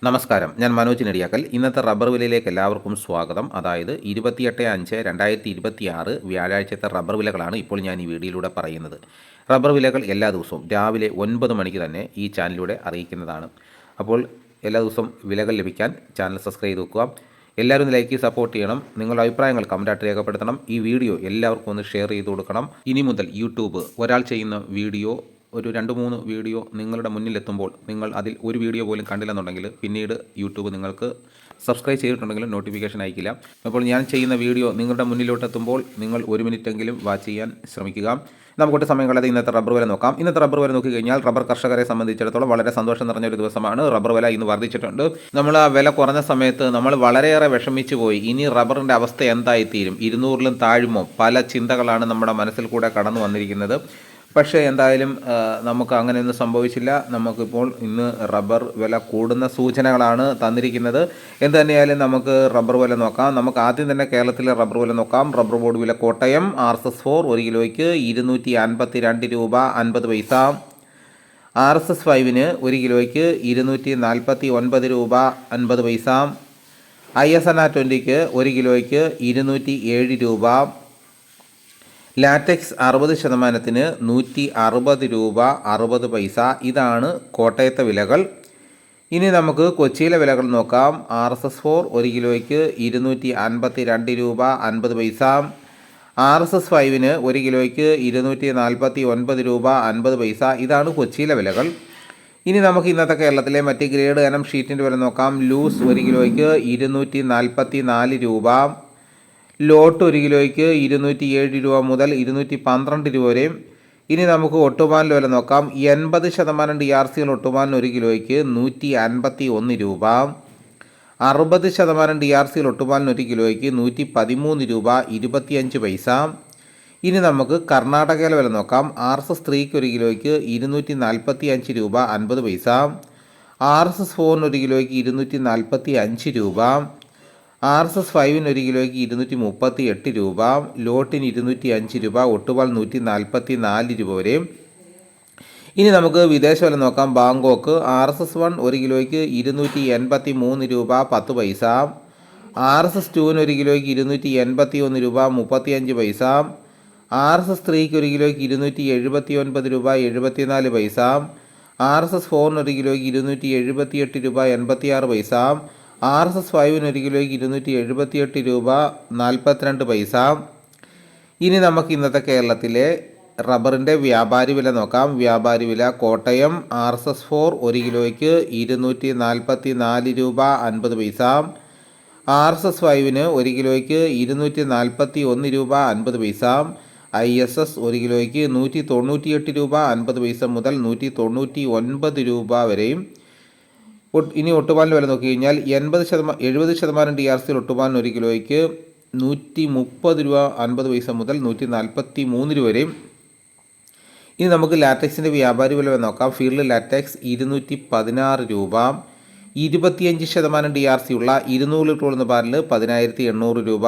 നമസ്കാരം, ഞാൻ മനോജ് നെടിയാക്കൽ. ഇന്നത്തെ റബ്ബർ വിലയിലേക്ക് എല്ലാവർക്കും സ്വാഗതം. അതായത് 28/5/2026 വ്യാഴാഴ്ചത്തെ റബ്ബർ വിലകളാണ് ഇപ്പോൾ ഞാൻ ഈ വീഡിയോയിലൂടെ പറയുന്നത്. റബ്ബർ വിലകൾ എല്ലാ ദിവസവും രാവിലെ 9 മണിക്ക് തന്നെ ഈ ചാനലിലൂടെ അറിയിക്കുന്നതാണ്. അപ്പോൾ എല്ലാ ദിവസവും വിലകൾ ലഭിക്കാൻ ചാനൽ സബ്സ്ക്രൈബ് ചെയ്ത് വെക്കുക. എല്ലാവരും ലൈക്ക് സപ്പോർട്ട് ചെയ്യണം. നിങ്ങളുടെ അഭിപ്രായങ്ങൾ കമൻറ്റായിട്ട് രേഖപ്പെടുത്തണം. ഈ വീഡിയോ എല്ലാവർക്കും ഒന്ന് ഷെയർ ചെയ്ത് കൊടുക്കണം. ഇനി മുതൽ യൂട്യൂബ് ഒരാൾ ചെയ്യുന്ന വീഡിയോ ഒരു 2-3 വീഡിയോ നിങ്ങളുടെ മുന്നിലെത്തുമ്പോൾ നിങ്ങൾ അതിൽ ഒരു വീഡിയോ പോലും കണ്ടില്ലെന്നുണ്ടെങ്കിൽ പിന്നീട് യൂട്യൂബ് നിങ്ങൾക്ക് സബ്സ്ക്രൈബ് ചെയ്തിട്ടുണ്ടെങ്കിലും നോട്ടിഫിക്കേഷൻ അയക്കില്ല. അപ്പോൾ ഞാൻ ചെയ്യുന്ന വീഡിയോ നിങ്ങളുടെ മുന്നിലോട്ടെത്തുമ്പോൾ നിങ്ങൾ 1 മിനിറ്റെങ്കിലും വാച്ച് ചെയ്യാൻ ശ്രമിക്കുക. നമുക്കൊട്ട് സമയം കളയാതെ ഇന്നത്തെ റബ്ബർ വില നോക്കാം. ഇന്നത്തെ റബ്ബർ വില നോക്കിക്കഴിഞ്ഞാൽ റബ്ബർ കർഷകരെ സംബന്ധിച്ചിടത്തോളം വളരെ സന്തോഷം നിറഞ്ഞൊരു ദിവസമാണ്. റബ്ബർ വില ഇന്ന് വർദ്ധിച്ചിട്ടുണ്ട്. നമ്മൾ ആ വില കുറഞ്ഞ സമയത്ത് നമ്മൾ വളരെയേറെ വിഷമിച്ചു പോയി. ഇനി റബ്ബറിൻ്റെ അവസ്ഥ എന്തായിത്തീരും, 200-ലും താഴുമോ, പല ചിന്തകളാണ് നമ്മുടെ മനസ്സിൽ കൂടെ കടന്നു വന്നിരിക്കുന്നത്. പക്ഷേ എന്തായാലും നമുക്ക് അങ്ങനെയൊന്നും സംഭവിച്ചില്ല. നമുക്കിപ്പോൾ ഇന്ന് റബ്ബർ വില കൂടുന്ന സൂചനകളാണ് തന്നിരിക്കുന്നത്. എന്ത് തന്നെയായാലും നമുക്ക് റബ്ബർ വില നോക്കാം. നമുക്ക് ആദ്യം തന്നെ കേരളത്തിലെ റബ്ബർ വില നോക്കാം. റബ്ബർ ബോർഡ് വില കോട്ടയം RSS-4 1 കിലോയ്ക്ക് 252 രൂപ 50 പൈസ. RSS-5 1 കിലോയ്ക്ക് 249 രൂപ 50 പൈസ. ISNR 20 1 കിലോയ്ക്ക് 207 രൂപ. ലാറ്റക്സ് 60% 160 രൂപ 60 പൈസ. ഇതാണ് കോട്ടയത്തെ വിലകൾ. ഇനി നമുക്ക് കൊച്ചിയിലെ വിലകൾ നോക്കാം. RSS-4 1 കിലോയ്ക്ക് 252 രൂപ 50 പൈസ. RSS-5 1 കിലോയ്ക്ക് 249 രൂപ 50 പൈസ. ഇതാണ് കൊച്ചിയിലെ വിലകൾ. ഇനി നമുക്ക് ഇന്നത്തെ കേരളത്തിലെ മറ്റ് ഗ്രേഡ് ഇനം ഷീറ്റിൻ്റെ വില നോക്കാം. ലൂസ് 1 കിലോയ്ക്ക് 244 രൂപ. ലോട്ട് 1 കിലോയ്ക്ക് 207 രൂപ മുതൽ 212 രൂപ വരെ. ഇനി നമുക്ക് ഒട്ടുപാലിൻ്റെ വില നോക്കാം. 80% DRCകൾ ഒട്ടുപാലിന് 1 കിലോയ്ക്ക് 151 രൂപ. 60% DRCകൾ ഒട്ടുപാലിന് 1 കിലോയ്ക്ക് 113 രൂപ 25 പൈസ. ഇനി നമുക്ക് കർണാടകയിലെ വില നോക്കാം. RSS-3 1 കിലോയ്ക്ക് 245 രൂപ 50 പൈസ. RSS-4 1 കിലോയ്ക്ക് 245 രൂപ. RSS-5 1 കിലോയ്ക്ക് 238 രൂപ. ലോട്ടിന് 205 രൂപ. ഒട്ടുപാൽ 144 രൂപ വരെ. ഇനി നമുക്ക് വിദേശ വില നോക്കാം. ബാങ്കോക്ക് RSS-1 1 കിലോയ്ക്ക് 283 രൂപ 10 പൈസ. RSS-2 1 കിലോയ്ക്ക് 281 രൂപ 35 പൈസ. RSS-3 1 കിലോയ്ക്ക് 279 രൂപ 74 പൈസ. RSS-4 1 കിലോയ്ക്ക് 278 രൂപ 86 പൈസ. RSS-5 1 കിലോയ്ക്ക് 278 രൂപ 42 പൈസ. ഇനി നമുക്ക് ഇന്നത്തെ കേരളത്തിലെ റബ്ബറിൻ്റെ വ്യാപാരി വില നോക്കാം. വ്യാപാരി വില കോട്ടയം RSS-4 1 കിലോയ്ക്ക് 244 രൂപ 50 പൈസ. RSS-5 1 കിലോയ്ക്ക് 241 രൂപ 50 പൈസ. ISS 1 കിലോയ്ക്ക് 198 രൂപ 50 പൈസ മുതൽ 199 രൂപ വരെയും. ഇനി ഒട്ടുപാലിൻ്റെ വില നോക്കി കഴിഞ്ഞാൽ 70% DRCയിൽ ഒട്ടുപാലിന് 1 കിലോയ്ക്ക് 130 രൂപ 50 പൈസ മുതൽ 143 രൂപ വരെയും. ഇനി നമുക്ക് ലാറ്റക്സിൻ്റെ വ്യാപാരി വില നോക്കാം. ഫീൽഡ് ലാറ്റക്സ് 216 രൂപ. 25% DRC ഉള്ള 200 ലിറ്റർ ഉള്ള പാലിന് 10,800 രൂപ.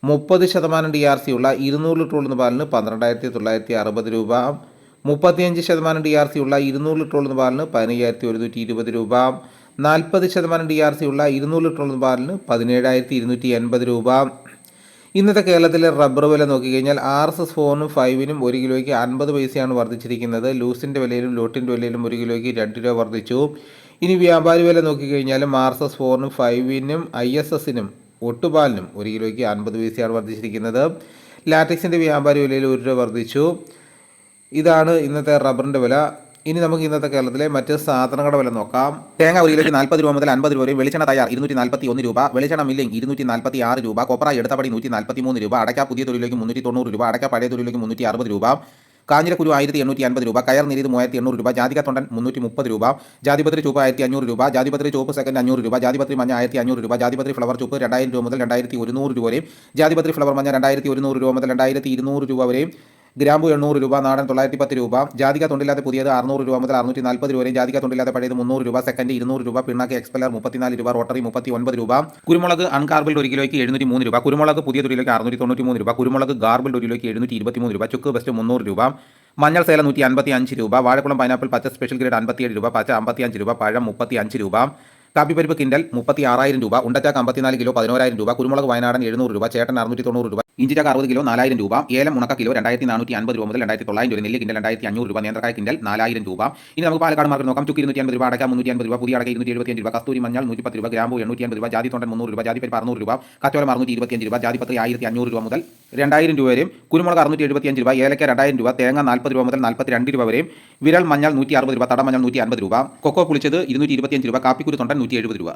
30% DRC ഉള്ള 200 ലിറ്റർ ഉള്ള പാലിന് 12,960 രൂപ. 35% DRC ഉള്ള 200 ലിറ്റർ ഉള്ള പാലിന് 15,120 രൂപ. 40% DRC ഉള്ള 200 ലിറ്റർ ഉള്ള പാലിന് 17,280 രൂപ. ഇന്നത്തെ കേരളത്തിലെ റബ്ബർ വില നോക്കിക്കഴിഞ്ഞാൽ RSS-4 5 1 കിലോയ്ക്ക് 50 പൈസയാണ് വർദ്ധിച്ചിരിക്കുന്നത്. ലൂസിൻ്റെ വിലയിലും ലോട്ടിൻ്റെ വിലയിലും 1 കിലോയ്ക്ക് 2 രൂപ വർദ്ധിച്ചു. ഇനി വ്യാപാരി വില നോക്കിക്കഴിഞ്ഞാലും RSS-4 5 ISS ഒട്ടുപാലിനും 1 കിലോയ്ക്ക് 50 പൈസയാണ് വർദ്ധിച്ചിരിക്കുന്നത്. ലാറ്റക്സിൻ്റെ വ്യാപാരി വിലയിൽ 1 രൂപ വർദ്ധിച്ചു. ഇതാണ് ഇന്നത്തെ റബ്ബറിൻ്റെ വില. ഇനി നമുക്ക് ഇന്നത്തെ കേരളത്തിലെ മറ്റ് സാധനങ്ങളുടെ വില നോക്കാം. തേങ്ങ 1 കിലോയ്ക്ക് 40 രൂപ മുതൽ 50 രൂപ വരെയും. വെളിച്ചെണ്ണ തയ്യാർ 241 രൂപ. വെളിച്ചെണ്ണ മില്ലിംഗ് 246 രൂപ. കൊപ്ര എടുത്തപടി 143 രൂപ. അടയ്ക്ക പുതിയ തൊഴിലേക്ക് 390 രൂപ. അടയ്ക്ക പഴയ തൊഴിലേക്ക് 360 രൂപ. കാഞ്ഞിരക്കുരു 1850 രൂപ. കയർ നീരിത് 3800 രൂപ. ജാതിക തൊണ്ടൻ 330 രൂപ. ജാതിപത്രി ചുവപ്പ് 1500 രൂപ. ജാതിപത്രി ചുവപ്പ് സെക്കൻഡ് 500 രൂപ. ജാതിപത്രി മഞ്ഞ 1500 രൂപ. ജാതിപത്രി ഫ്ലവർ ചുവപ്പ് 2000 രൂപ മുതൽ 2100 രൂപ വരെയും. ജാതിപത്രി ഫ്ലവർ മഞ്ഞ 2100 രൂപ മുതൽ 2200 രൂപ വരെയും. ഗ്രാമ്പു 800 രൂപ. നാടൻ 910 രൂപ. ജാതിക തൊണ്ടില്ലാത്ത പുതിയത് 600 രൂപ മുതൽ 640 രൂപ വരെയും. ജാതിക തൊണ്ടില്ലാത്ത പഴയത് 300 രൂപ. സെക്കൻഡ് 200 രൂപ. പിണ്ണാക്ക് എക്സ്പെല്ലർ 34 രൂപ. റോട്ടറി 39 രൂപ. കുരുമുളക് അൺകാർബിൾഡ് 1 കിലോയ്ക്ക് 703 രൂപ. കുരുമുളക് പുതിയ തൊഴിലേക്ക് 693 രൂപ. കുരുമുളക് ഗാർബിൾഡ് 1 കിലോയ്ക്ക് 723 രൂപ. ചുക്ക് ബെസ്റ്റ് 300 രൂപ. മഞ്ഞൾ സേല 155 രൂപ. വാഴക്കുളം പൈനാപ്പിൾ പച്ച സ്പെഷ്യൽ ഗ്രേഡ് 57 രൂപ. പച്ച 55 രൂപ. പഴം 35 രൂപ. കാപ്പിപ്പരിപ്പ് കിൻഡൽ 36,000 രൂപ, ഉണ്ടച്ചാക്ക് 54 കിലോ 11,000 രൂപ, കുരുമുളക് വയനാടൻ 700 രൂപ, ചേട്ടൻ 690 രൂപ, ഇഞ്ചിച്ചാക്ക് 60 കിലോ 4,000 രൂപ, ഏലം ഉണക്ക കിലോ 2,450 രൂപ മുതൽ 2,900 രൂപ, നെല്ല് കിൻഡൽ 2,500 രൂപ, നേന്ത്രക്കായ കിൻഡൽ 4,000 രൂപ. ഇനി നമുക്ക് പാലക്കാട് മാർക്കറ്റ് നോക്കാം. ചുക്ക് 250 രൂപ, അടയ്ക്ക 350 രൂപ, പുതിയ അടക്ക 275 രൂപ, കസ്തൂരി മഞ്ഞൾ 110 രൂപ, ഗ്രാമ്പൂ 850 രൂപ, ജാതി തൊണ്ടൻ 300 രൂപ, ജാതിപ്പരിപ്പ് 600 രൂപ, കച്ചോലം 625 രൂപ, ജാതിപത്രി 1,500 രൂപ മുതൽ 2,000 രൂപ വരെയും, കുരുമുളക് 675 രൂപ, ഏലക്ക 2,000 രൂപ, തേങ്ങ 40 രൂപ മുതൽ 42 രൂപ വരെയും, വിരൽ മഞ്ഞൾ 160 രൂപ, തടമഞ്ഞൾ 150 രൂപ, കൊക്കോ പുളിച്ചത് 225 രൂപ, കാപ്പിക്കുരു തൊണ്ടൻ 170 രൂപ.